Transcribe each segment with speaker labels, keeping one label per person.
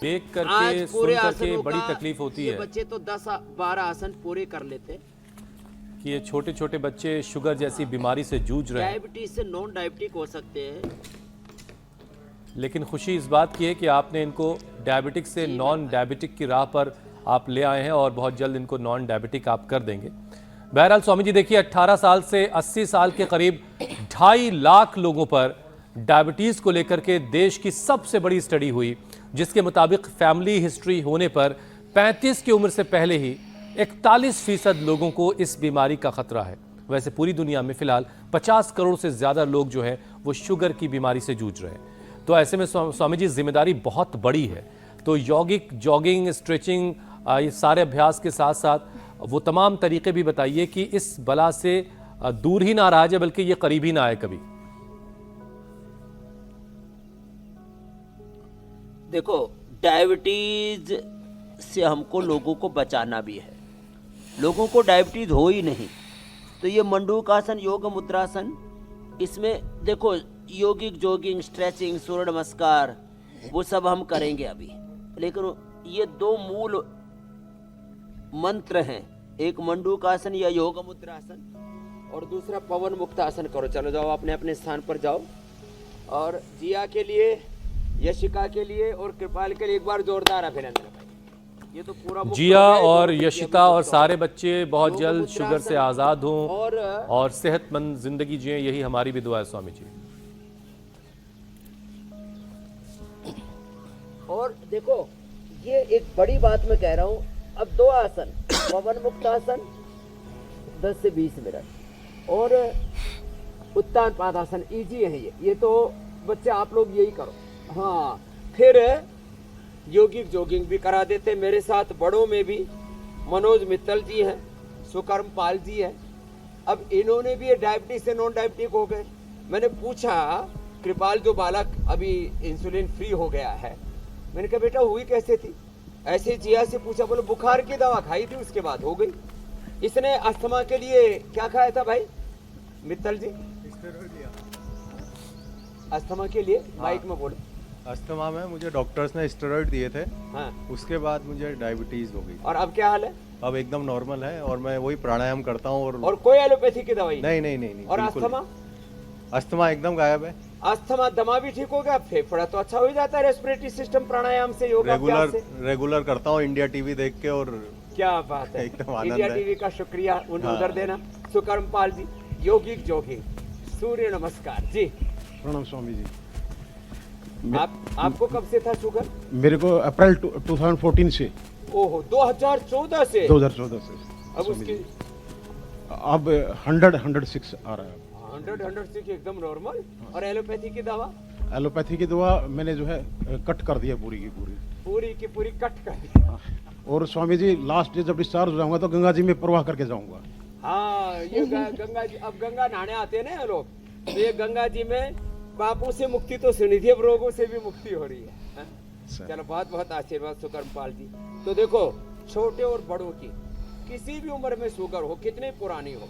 Speaker 1: देख करके
Speaker 2: आज पूरे
Speaker 1: सुन करके
Speaker 2: आसनों
Speaker 1: बड़ी
Speaker 2: का
Speaker 1: तकलीफ होती
Speaker 2: ये
Speaker 1: है
Speaker 2: बच्चे तो 10-12 आसन पूरे कर लेते।
Speaker 1: कि ये छोटे छोटे बच्चे शुगर जैसी बीमारी से जूझ रहे हैं।
Speaker 2: डायबिटीज से नॉन डायबिटिक हो सकते हैं।
Speaker 1: लेकिन खुशी इस बात की है कि आपने इनको डायबिटिक से नॉन डायबिटिक की राह पर आप ले आए हैं और बहुत जल्द इनको नॉन डायबिटिक आप कर देंगे। बहरहाल स्वामी जी देखिए, 18 साल से 80 साल के करीब 2.5 लाख लोगों पर डायबिटीज को लेकर के देश की सबसे बड़ी स्टडी हुई, जिसके मुताबिक फैमिली हिस्ट्री होने पर 35 की उम्र से पहले ही 41% लोगों को इस बीमारी का खतरा है। वैसे पूरी दुनिया में फिलहाल 50 करोड़ से ज्यादा लोग जो है वो शुगर की बीमारी से जूझ रहे हैं। तो ऐसे में स्वामी जी जिम्मेदारी बहुत बड़ी है। तो यौगिक, जॉगिंग, स्ट्रेचिंग, ये सारे अभ्यास के साथ साथ वो तमाम तरीके भी बताइए कि इस बला से दूर ही ना रहा जाए बल्कि ये करीब ही ना आए कभी।
Speaker 2: देखो, डायबिटीज से हमको लोगों को बचाना भी है। लोगों को डायबिटीज हो ही नहीं तो ये मंडूकासन, योग मुद्रासन, इसमें देखो योगिक, जॉगिंग, स्ट्रेचिंग, सूर्य नमस्कार वो सब हम करेंगे अभी। लेकिन ये दो मूल मंत्र हैं, एक मंडूकासन या योग मुद्रासन और दूसरा पवन मुक्त आसन करो। चलो जाओ, अपने अपने स्थान पर जाओ। और जिया के लिए, यशिका के लिए और कृपाल के लिए एक बार जोरदार अभिनंदन भाई। ये तो पूरा
Speaker 1: जिया और यशिता और सारे बच्चे बहुत जल्द शुगर से आजाद हों और सेहतमंद जिंदगी जिएं, यही हमारी भी दुआ है स्वामी जी।
Speaker 2: और देखो, ये एक बड़ी बात मैं कह रहा हूँ। अब दो आसन, पवन मुक्त आसन 10 से 20 मिनट और उत्तान पादासन, इजी है ये तो बच्चे आप लोग यही करो। हाँ, फिर योगिक जॉगिंग भी करा देते मेरे साथ। बड़ों में भी मनोज मित्तल जी हैं, सुकर्म पाल जी हैं। अब इन्होंने भी डायबिटीज से नॉन डायबिटिक हो गए। मैंने पूछा, कृपाल जो बालक अभी इंसुलिन फ्री हो गया है, मैंने कहा बेटा हुई कैसे थी? ऐसे जिया से पूछा, बोले बुखार की दवा खाई थी उसके बाद हो गई। इसने अस्थमा के लिए क्या खाया था भाई मित्तल जी? अस्थमा के लिए माइक में बोले।
Speaker 3: अस्थमा में मुझे डॉक्टर्स ने स्टेरॉइड दिए थे।
Speaker 2: हाँ।
Speaker 3: उसके बाद मुझे डायबिटीज हो गई।
Speaker 2: और अब क्या हाल है?
Speaker 3: अब एकदम नॉर्मल है और मैं वही प्राणायाम करता हूँ।
Speaker 2: और कोई एलोपैथी की दवाई
Speaker 3: नहीं।
Speaker 2: और
Speaker 3: बिल्कुल
Speaker 2: अस्थमा?
Speaker 3: अस्थमा एकदम गायब है।
Speaker 2: अस्थमा, दमा भी ठीक हो गया, फेफड़ा तो अच्छा हो जाता है रेस्पिरेटरी सिस्टम प्राणायाम से, योगाभ्यास से।
Speaker 3: रेगुलर करता हूँ इंडिया टीवी देख के। और
Speaker 2: क्या बात है,
Speaker 3: एकदम आनंद
Speaker 2: इंडिया
Speaker 3: है।
Speaker 2: टीवी का शुक्रिया उधर देना। सुकर्म पाल जी, योगिक जॉगिंग, सूर्य नमस्कार जी।
Speaker 4: प्रणाम स्वामी जी।
Speaker 2: आपको कब से था शुगर?
Speaker 4: मेरे को अप्रैल 2014 से।
Speaker 2: ओहो, 2014 से?
Speaker 4: 2014 से।
Speaker 2: अब उसकी
Speaker 4: अब 106 आ रहा है।
Speaker 2: 106 एकदम नॉर्मल। और एलोपैथी की दवा?
Speaker 4: एलोपैथी की दवा मैंने जो है कट कर दिया पूरी की
Speaker 2: पूरी कट कर दी।
Speaker 4: और स्वामी जी लास्ट डे जब डिस्चार्ज हो जाऊंगा तो गंगा जी में प्रवाह करके जाऊंगा।
Speaker 2: हाँ, ये गंगा जी, अब गंगा नहाने आते हैं ना लोग, तो ये गंगा जी में पापों से मुक्ति तो सुनिधि, अब रोगों से भी मुक्ति हो रही है। चलो, बहुत बहुत आशीर्वाद सुकर्मपाल जी। तो देखो, छोटे और बड़ों की किसी भी उम्र में शुगर हो, कितनी पुरानी हो,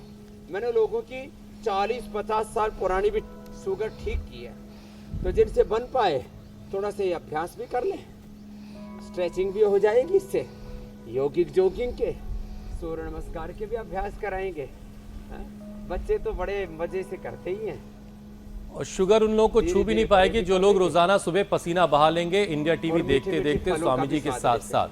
Speaker 2: मैंने लोगों की 40-50 साल पुरानी भी शुगर ठीक की है। तो जिनसे बन पाए थोड़ा सा अभ्यास भी कर लें, स्ट्रेचिंग भी हो जाएगी इससे, योगिक जॉगिंग के, सूर्य नमस्कार के भी अभ्यास कराएंगे। बच्चे तो बड़े मजे से करते ही हैं।
Speaker 1: और शुगर उन लोगों को छू भी नहीं पाएगी जो लोग रोजाना सुबह पसीना बहा लेंगे इंडिया टीवी देखते देखते स्वामी जी के साथ साथ।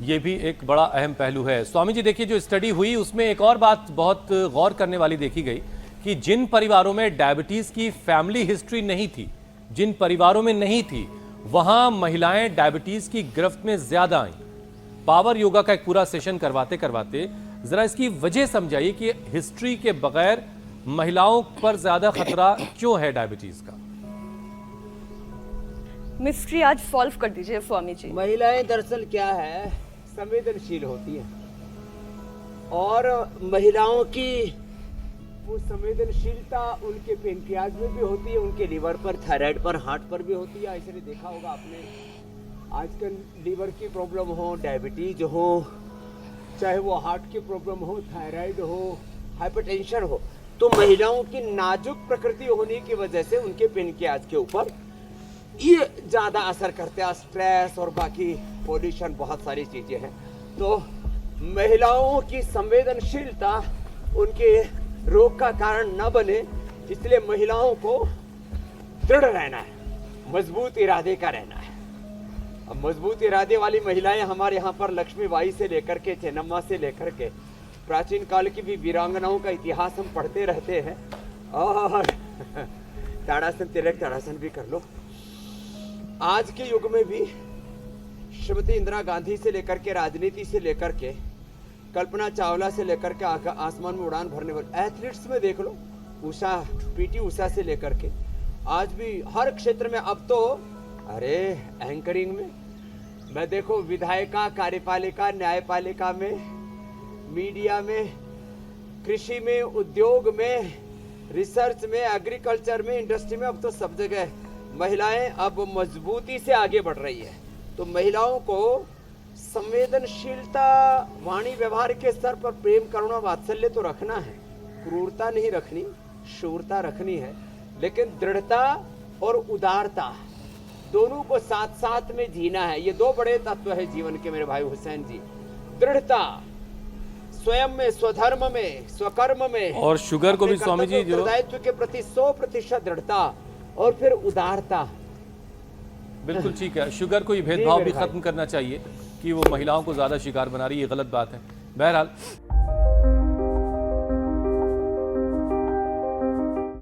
Speaker 1: ये भी एक बड़ा अहम पहलू है। स्वामी जी देखिए, जो स्टडी हुई उसमें एक और बात बहुत गौर करने वाली देखी गई कि जिन परिवारों में डायबिटीज की फैमिली हिस्ट्री नहीं थी, जिन परिवारों में नहीं थी, वहां महिलाएं डायबिटीज की गिरफ्त में ज्यादा आई। पावर योगा का एक पूरा सेशन करवाते करवाते जरा इसकी वजह समझाइए कि हिस्ट्री के बगैर महिलाओं पर ज्यादा खतरा क्यों है डायबिटीज का?
Speaker 5: मिस्ट्री आज सॉल्व कर दीजिए स्वामी जी।
Speaker 2: महिलाएं दरअसल क्या है, संवेदनशील होती हैं और महिलाओं की वो संवेदनशीलता उनके पेनक्रियाज में भी होती है, उनके लीवर पर, थायराइड पर, हार्ट पर भी होती है। इसलिए देखा होगा आपने, आजकल लीवर की प्रॉब्लम हो, डायबिटीज हो, चाहे वो हार्ट की प्रॉब्लम हो, थायराइड हो, हाइपरटेंशन हो, तो महिलाओं की नाजुक प्रकृति होने की वजह से उनके पेनक्रियाज के ऊपर ये ज़्यादा असर करते हैं, स्ट्रेस और बाकी पोल्यूशन, बहुत सारी चीज़ें हैं। तो महिलाओं की संवेदनशीलता उनके रोग का कारण न बने, इसलिए महिलाओं को दृढ़ रहना है, मजबूत इरादे का रहना है। अब मजबूत इरादे वाली महिलाएं हमारे यहाँ पर लक्ष्मीबाई से लेकर के, चेन्नम्मा से लेकर के प्राचीन काल की भी वीरांगनाओं का इतिहास हम पढ़ते रहते हैं। और ताड़ासन, तिलक ताड़ासन भी कर लो। आज के युग में भी श्रीमती इंदिरा गांधी से लेकर के, राजनीति से लेकर के, कल्पना चावला से लेकर के आसमान में उड़ान भरने वाले एथलीट्स में देख लो, उषा, पीटी उषा से लेकर के आज भी हर क्षेत्र में। अब तो अरे एंकरिंग में मैं देखो, विधायिका, कार्यपालिका, न्यायपालिका में, मीडिया में, कृषि में, उद्योग में, रिसर्च में, एग्रीकल्चर में, इंडस्ट्री में, अब तो सब जगह महिलाएं अब मजबूती से आगे बढ़ रही है। तो महिलाओं को संवेदनशीलता, वाणी व्यवहार के स्तर पर प्रेम, करुणा, वात्सल्य तो रखना है, क्रूरता नहीं रखनी, शूरता रखनी है, लेकिन दृढ़ता और उदारता दोनों को साथ साथ में जीना है। ये दो बड़े तत्व है जीवन के मेरे भाई हुसैन जी। दृढ़ता स्वयं में, स्वधर्म में, स्वकर्म में,
Speaker 1: और शुगर को भी
Speaker 2: अपने
Speaker 1: स्वामी जी
Speaker 2: कर्तव्य,
Speaker 1: जो
Speaker 2: उत्तरदायित्व के प्रति 100% दृढ़ता, और फिर उदारता।
Speaker 1: बिल्कुल ठीक है, शुगर को ये भेदभाव
Speaker 2: मेरे
Speaker 1: भी
Speaker 2: भाई।
Speaker 1: खत्म करना चाहिए कि वो महिलाओं को ज्यादा शिकार बना रही है, ये गलत बात है। बहरहाल